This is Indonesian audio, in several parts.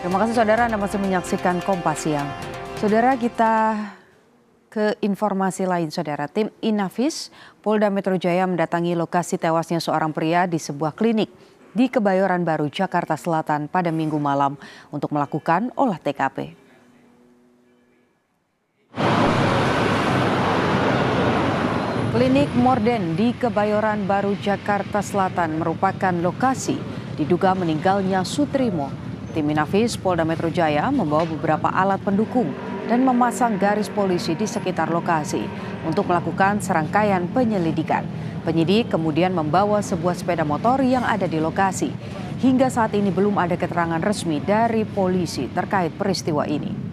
Terima kasih saudara, Anda masih menyaksikan Kompas Siang. Saudara, kita ke informasi lain saudara. Tim Inafis Polda Metro Jaya mendatangi lokasi tewasnya seorang pria di sebuah klinik di Kebayoran Baru, Jakarta Selatan pada Minggu malam untuk melakukan olah TKP. Klinik Morden di Kebayoran Baru, Jakarta Selatan merupakan lokasi diduga meninggalnya Sutrimo. Tim Inafis Polda Metro Jaya membawa beberapa alat pendukung dan memasang garis polisi di sekitar lokasi untuk melakukan serangkaian penyelidikan. Penyidik kemudian membawa sebuah sepeda motor yang ada di lokasi. Hingga saat ini belum ada keterangan resmi dari polisi terkait peristiwa ini.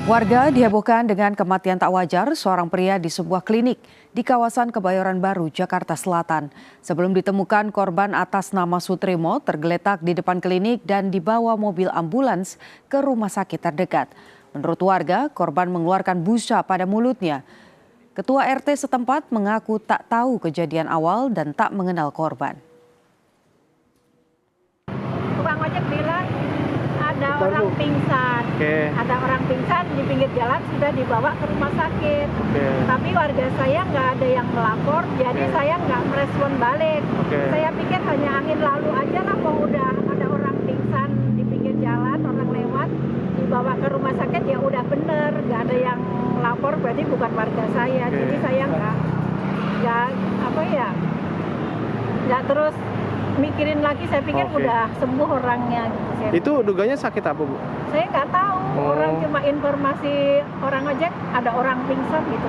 Warga dihebohkan dengan kematian tak wajar seorang pria di sebuah klinik di kawasan Kebayoran Baru, Jakarta Selatan. Sebelum ditemukan, korban atas nama Sutrimo tergeletak di depan klinik dan dibawa mobil ambulans ke rumah sakit terdekat. Menurut warga, korban mengeluarkan busa pada mulutnya. Ketua RT setempat mengaku tak tahu kejadian awal dan tak mengenal korban. Tukang ojek bilang ada orang pingsan. Ada orang pingsan di pinggir jalan, sudah dibawa ke rumah sakit. Tapi warga saya nggak ada yang melapor, jadi saya nggak merespon balik. Saya pikir hanya angin lalu aja lah, mau udah ada orang pingsan di pinggir jalan, orang lewat, dibawa ke rumah sakit ya udah bener, nggak ada yang melapor, berarti bukan warga saya. Jadi saya nggak terus mikirin lagi, saya pikir udah sembuh orangnya. Itu duganya sakit apa, Bu? Saya nggak tahu, orang cuma informasi orang ojek ada orang pingsan gitu.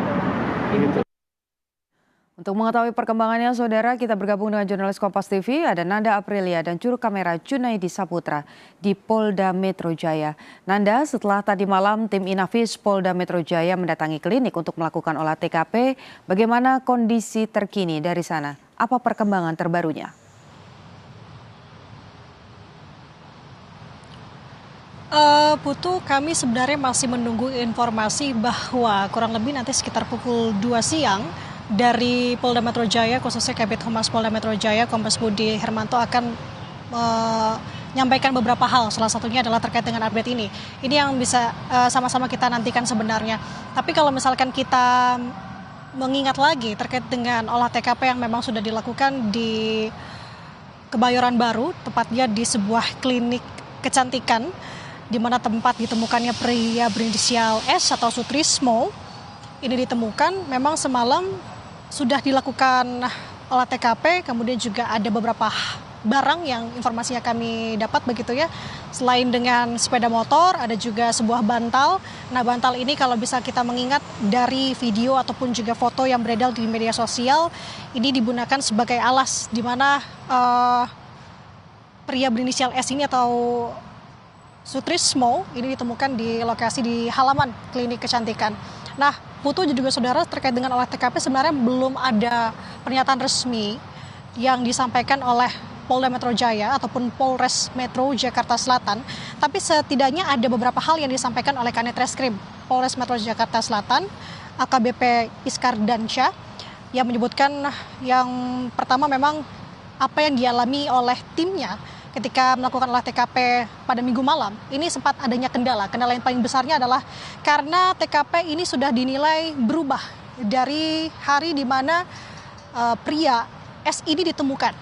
Untuk mengetahui perkembangannya, saudara, kita bergabung dengan jurnalis Kompas TV, ada Nanda Aprilia dan juru kamera Junaidi Saputra di Polda Metro Jaya. Nanda, setelah tadi malam tim Inafis Polda Metro Jaya mendatangi klinik untuk melakukan olah TKP, bagaimana kondisi terkini dari sana? Apa perkembangan terbarunya? Putu, kami sebenarnya masih menunggu informasi bahwa kurang lebih nanti sekitar pukul 2 siang dari Polda Metro Jaya, khususnya Kabid Humas Polda Metro Jaya, Kombes Budi Hermanto akan menyampaikan beberapa hal. Salah satunya adalah terkait dengan update ini. Ini yang bisa sama-sama kita nantikan sebenarnya. Tapi kalau misalkan kita mengingat lagi terkait dengan olah TKP yang memang sudah dilakukan di Kebayoran Baru, tepatnya di sebuah klinik kecantikan, di mana tempat ditemukannya pria berinisial S atau Sutrismo ini ditemukan. Memang semalam sudah dilakukan olah TKP, kemudian juga ada beberapa barang yang informasinya kami dapat begitu ya. Selain dengan sepeda motor, ada juga sebuah bantal. Nah, bantal ini kalau bisa kita mengingat dari video ataupun juga foto yang beredar di media sosial, ini digunakan sebagai alas di mana pria berinisial S ini atau Sutrismo ini ditemukan di lokasi di halaman klinik kecantikan. Nah, Putu juga saudara, terkait dengan olah TKP sebenarnya belum ada pernyataan resmi yang disampaikan oleh Polda Metro Jaya ataupun Polres Metro Jakarta Selatan. Tapi setidaknya ada beberapa hal yang disampaikan oleh Kanit Reskrim Polres Metro Jakarta Selatan, AKBP Iskar Dansyah, yang menyebutkan yang pertama memang apa yang dialami oleh timnya ketika melakukan olah TKP pada Minggu malam, ini sempat adanya kendala. Kendala yang paling besarnya adalah karena TKP ini sudah dinilai berubah dari hari di mana pria S ini ditemukan.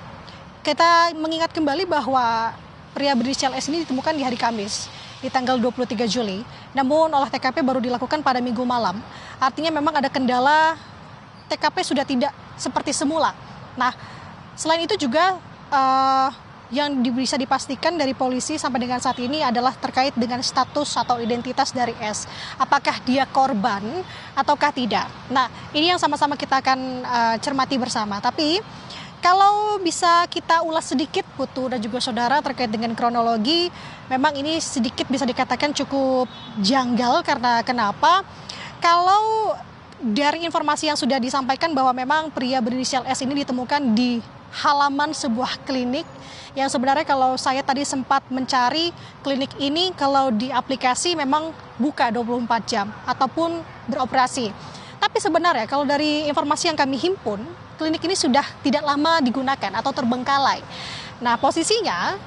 Kita mengingat kembali bahwa pria berinisial S ini ditemukan di hari Kamis, di tanggal 23 Juli. Namun olah TKP baru dilakukan pada Minggu malam. Artinya memang ada kendala, TKP sudah tidak seperti semula. Nah, selain itu juga yang bisa dipastikan dari polisi sampai dengan saat ini adalah terkait dengan status atau identitas dari S. Apakah dia korban ataukah tidak? Nah, ini yang sama-sama kita akan cermati bersama. Tapi kalau bisa kita ulas sedikit, Putu dan juga saudara, terkait dengan kronologi, memang ini sedikit bisa dikatakan cukup janggal. Karena kenapa? Kalau dari informasi yang sudah disampaikan bahwa memang pria berinisial S ini ditemukan di halaman sebuah klinik yang sebenarnya kalau saya tadi sempat mencari, klinik ini kalau di aplikasi memang buka 24 jam ataupun beroperasi. Tapi sebenarnya kalau dari informasi yang kami himpun, klinik ini sudah tidak lama digunakan atau terbengkalai. Nah, posisinya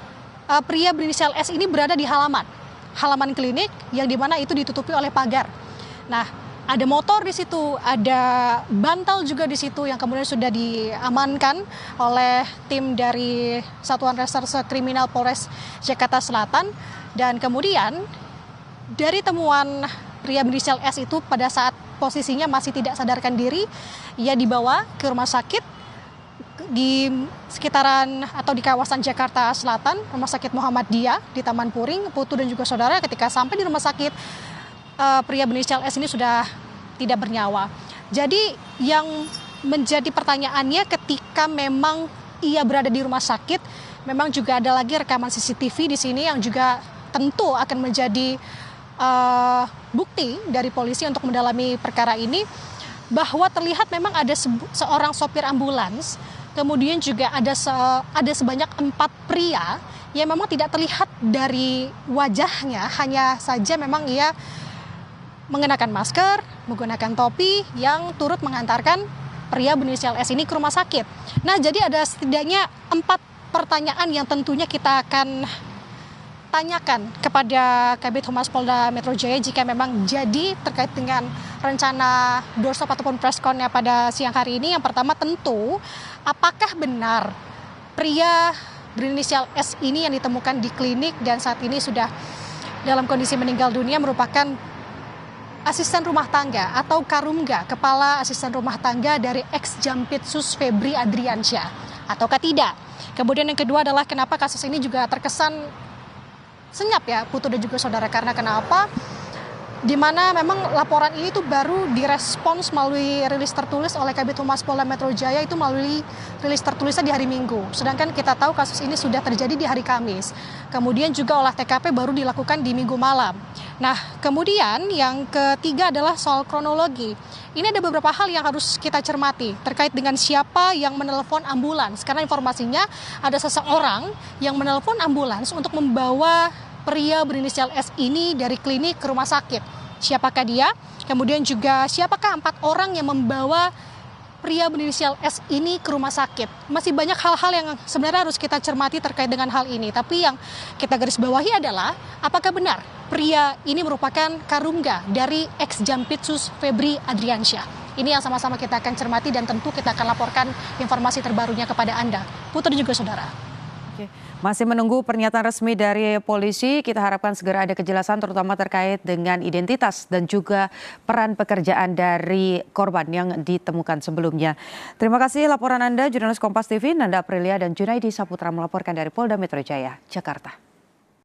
pria berinisial S ini berada di halaman klinik yang dimana itu ditutupi oleh pagar. Nah, ada motor di situ, ada bantal juga di situ yang kemudian sudah diamankan oleh tim dari Satuan Reserse Kriminal Polres Jakarta Selatan. Dan kemudian dari temuan pria berinisial S itu pada saat posisinya masih tidak sadarkan diri, ia dibawa ke rumah sakit di sekitaran atau di kawasan Jakarta Selatan, Rumah Sakit Muhammadiyah di Taman Puring. Putu dan juga saudara, ketika sampai di rumah sakit, pria berinisial S ini sudah tidak bernyawa. Jadi yang menjadi pertanyaannya, ketika memang ia berada di rumah sakit, memang juga ada lagi rekaman CCTV di sini yang juga tentu akan menjadi bukti dari polisi untuk mendalami perkara ini, bahwa terlihat memang ada seorang sopir ambulans. Kemudian juga ada sebanyak 4 pria yang memang tidak terlihat dari wajahnya, hanya saja memang ia mengenakan masker, menggunakan topi yang turut mengantarkan pria berinisial S ini ke rumah sakit. Nah, jadi ada setidaknya 4 pertanyaan yang tentunya kita akan tanyakan kepada Kabid Humas Polda Metro Jaya jika memang jadi terkait dengan rencana doorstop ataupun pressconnya pada siang hari ini. Yang pertama tentu, apakah benar pria berinisial S ini yang ditemukan di klinik dan saat ini sudah dalam kondisi meninggal dunia merupakan asisten rumah tangga atau Karumga, kepala asisten rumah tangga dari ex-Jampitsus Febri Adriansyah, ataukah tidak? Kemudian yang kedua adalah kenapa kasus ini juga terkesan senyap ya Putu dan juga saudara, karena kenapa? Di mana memang laporan ini tuh baru direspons melalui rilis tertulis oleh Kabid Humas Polda Metro Jaya, itu melalui rilis tertulisnya di hari Minggu. Sedangkan kita tahu kasus ini sudah terjadi di hari Kamis. Kemudian juga olah TKP baru dilakukan di Minggu malam. Nah, kemudian yang ketiga adalah soal kronologi. Ini ada beberapa hal yang harus kita cermati terkait dengan siapa yang menelpon ambulans. Karena informasinya ada seseorang yang menelpon ambulans untuk membawa pria berinisial S ini dari klinik ke rumah sakit. Siapakah dia? Kemudian juga siapakah 4 orang yang membawa pria berinisial S ini ke rumah sakit? Masih banyak hal-hal yang sebenarnya harus kita cermati terkait dengan hal ini. Tapi yang kita garis bawahi adalah apakah benar pria ini merupakan Karumga dari ex-Jampitsus Febri Adriansyah? Ini yang sama-sama kita akan cermati dan tentu kita akan laporkan informasi terbarunya kepada Anda, Putri dan juga saudara. Masih menunggu pernyataan resmi dari polisi, kita harapkan segera ada kejelasan terutama terkait dengan identitas dan juga peran pekerjaan dari korban yang ditemukan sebelumnya. Terima kasih laporan Anda, jurnalis Kompas TV, Nanda Aprilia dan Junaidi Saputra melaporkan dari Polda Metro Jaya, Jakarta.